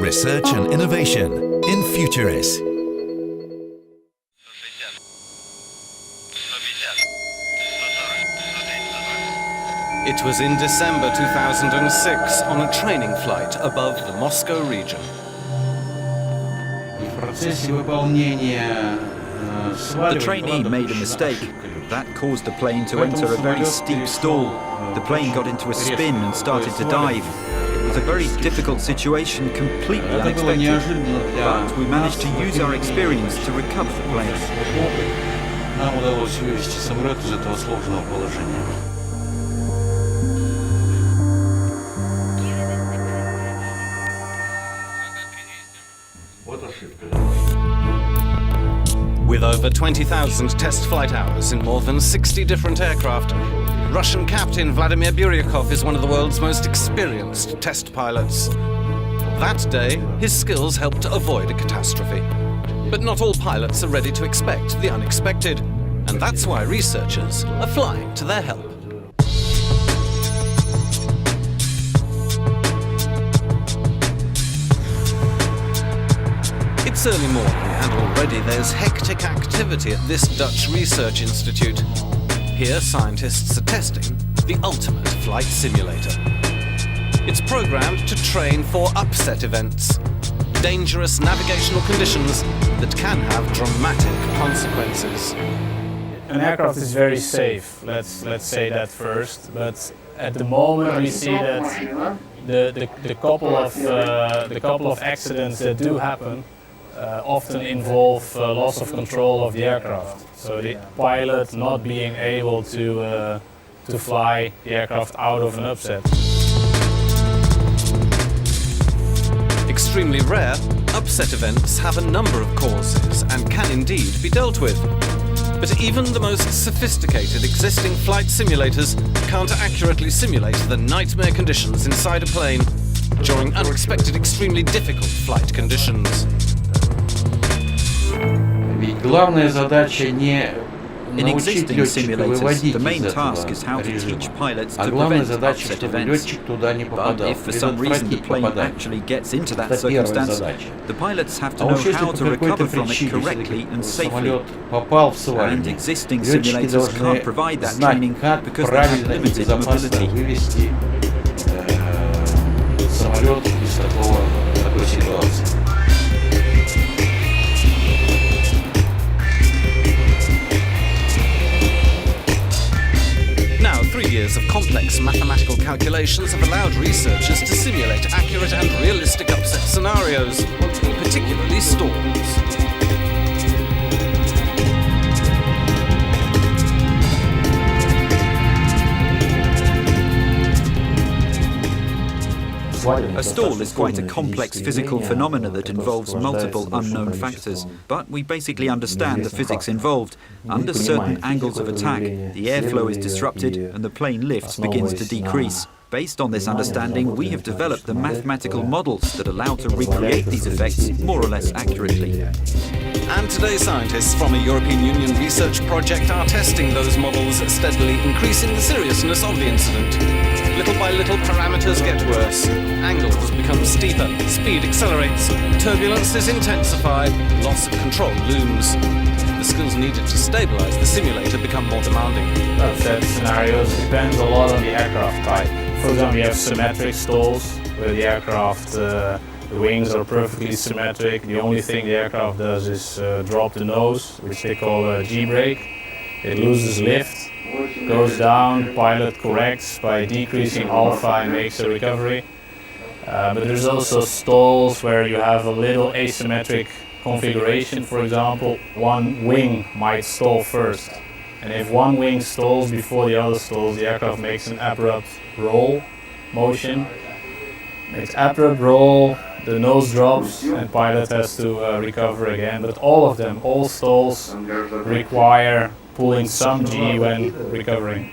Research and innovation in Futuris. It was in December 2006 on a training flight above the Moscow region. The trainee made a mistake. That caused the plane to enter a very steep stall. The plane got into a spin and started to dive. It was a very difficult situation, completely unexpected. But we managed to use our experience to recover the plane. With over 20,000 test flight hours in more than 60 different aircraft, Russian captain Vladimir Buryakov is one of the world's most experienced test pilots. That day, his skills helped to avoid a catastrophe. But not all pilots are ready to expect the unexpected, and that's why researchers are flying to their help. It's early morning, and already there's hectic activity at this Dutch research institute. Here, scientists are testing the ultimate flight simulator. It's programmed to train for upset events, dangerous navigational conditions that can have dramatic consequences. An aircraft is very safe, let's say that first, but at the moment we see that the couple of accidents that do happen often involve loss of control of the aircraft. So the pilot not being able to fly the aircraft out of an upset. Extremely rare, upset events have a number of causes and can indeed be dealt with. But even the most sophisticated existing flight simulators can't accurately simulate the nightmare conditions inside a plane during unexpected, extremely difficult flight conditions. In existing simulators, the main task is how to teach pilots to prevent upset events. But if for some reason the plane actually gets into that circumstance, the pilots have to know how to recover from it correctly and safely. And existing simulators can't provide that training because they have limited mobility. Now, 3 years of complex mathematical calculations have allowed researchers to simulate accurate and realistic upset scenarios, particularly stalls. A stall is quite a complex physical phenomena that involves multiple unknown factors, but we basically understand the physics involved. Under certain angles of attack, the airflow is disrupted and the plane lift begins to decrease. Based on this understanding, we have developed the mathematical models that allow to recreate these effects more or less accurately. And today scientists from a European Union research project are testing those models, steadily increasing the seriousness of the incident. Little by little, parameters get worse. Angles become steeper, speed accelerates, turbulence is intensified, loss of control looms. The skills needed to stabilize the simulator become more demanding. Upset scenarios depends a lot on the aircraft type. For example, you have symmetric stalls, where the aircraft, the wings are perfectly symmetric. The only thing the aircraft does is drop the nose, which they call a G-brake. It loses lift, goes down, pilot corrects by decreasing alpha and makes a recovery. But there's also stalls where you have a little asymmetric configuration. For example, one wing might stall first. And if one wing stalls before the other stalls, the aircraft makes an abrupt roll motion. Makes abrupt roll, the nose drops, and pilot has to recover again. But all of them, all stalls, require pulling some G when recovering.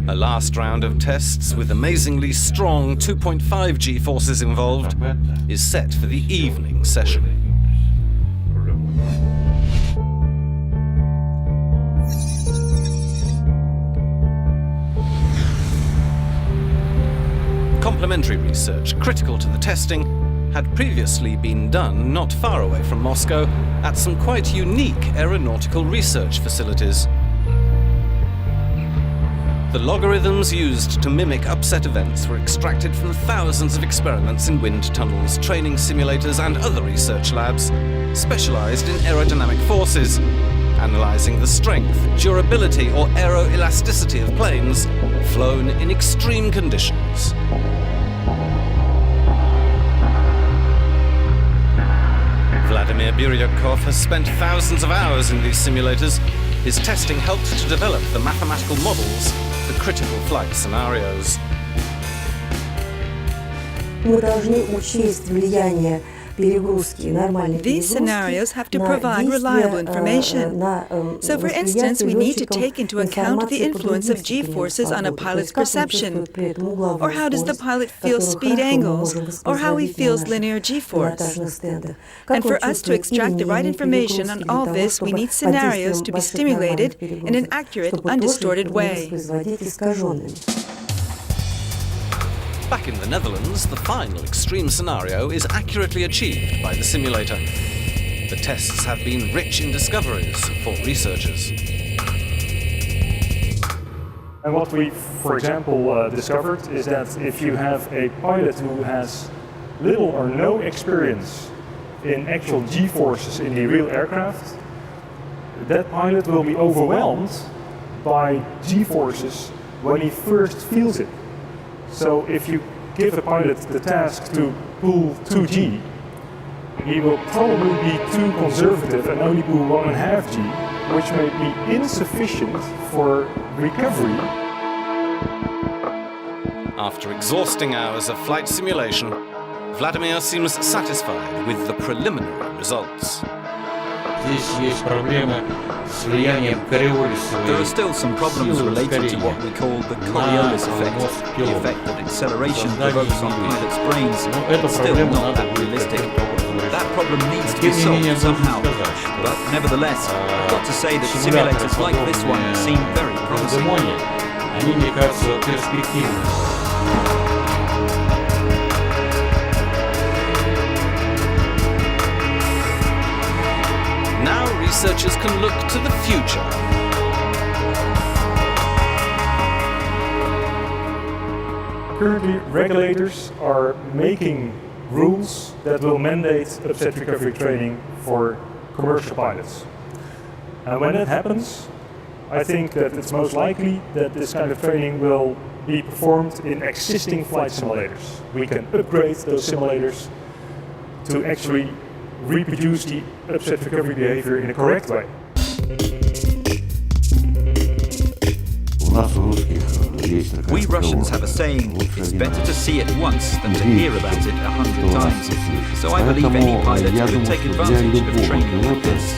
A last round of tests with amazingly strong 2.5 G forces involved is set for the evening session. Complementary research critical to the testing had previously been done not far away from Moscow at some quite unique aeronautical research facilities. The logarithms used to mimic upset events were extracted from thousands of experiments in wind tunnels, training simulators and other research labs specialized in aerodynamic forces, analyzing the strength, durability or aeroelasticity of planes flown in extreme conditions. Vladimir Buryakov has spent thousands of hours in these simulators. His testing helped to develop the mathematical models for critical flight scenarios. Мы должны учесть влияние These scenarios have to provide reliable information. So, for instance, we need to take into account the influence of G-forces on a pilot's perception, or how does the pilot feel speed angles, or how he feels linear G-force. And for us to extract the right information on all this, we need scenarios to be stimulated in an accurate, undistorted way. Back in the Netherlands, the final extreme scenario is accurately achieved by the simulator. The tests have been rich in discoveries for researchers. And what we, for example, discovered is that if you have a pilot who has little or no experience in actual G-forces in the real aircraft, that pilot will be overwhelmed by G-forces when he first feels it. So if you give a pilot the task to pull 2G, he will probably be too conservative and only pull 1.5G, which may be insufficient for recovery. After exhausting hours of flight simulation, Vladimir seems satisfied with the preliminary results. There are still some problems related to what we call the Coriolis effect, the effect that acceleration provokes on pilots' brains, still not that realistic. That problem needs to be solved somehow, but nevertheless, I've got to say that simulators like this one seem very promising. Now researchers can look to the future. Currently, regulators are making rules that will mandate upset recovery training for commercial pilots. And when that happens, I think that it's most likely that this kind of training will be performed in existing flight simulators. We can upgrade those simulators to actually reproduce the upset recovery behavior in a correct way. We Russians have a saying, it's better to see it once than to hear about it 100 times. So I believe any pilot could take advantage of training like this.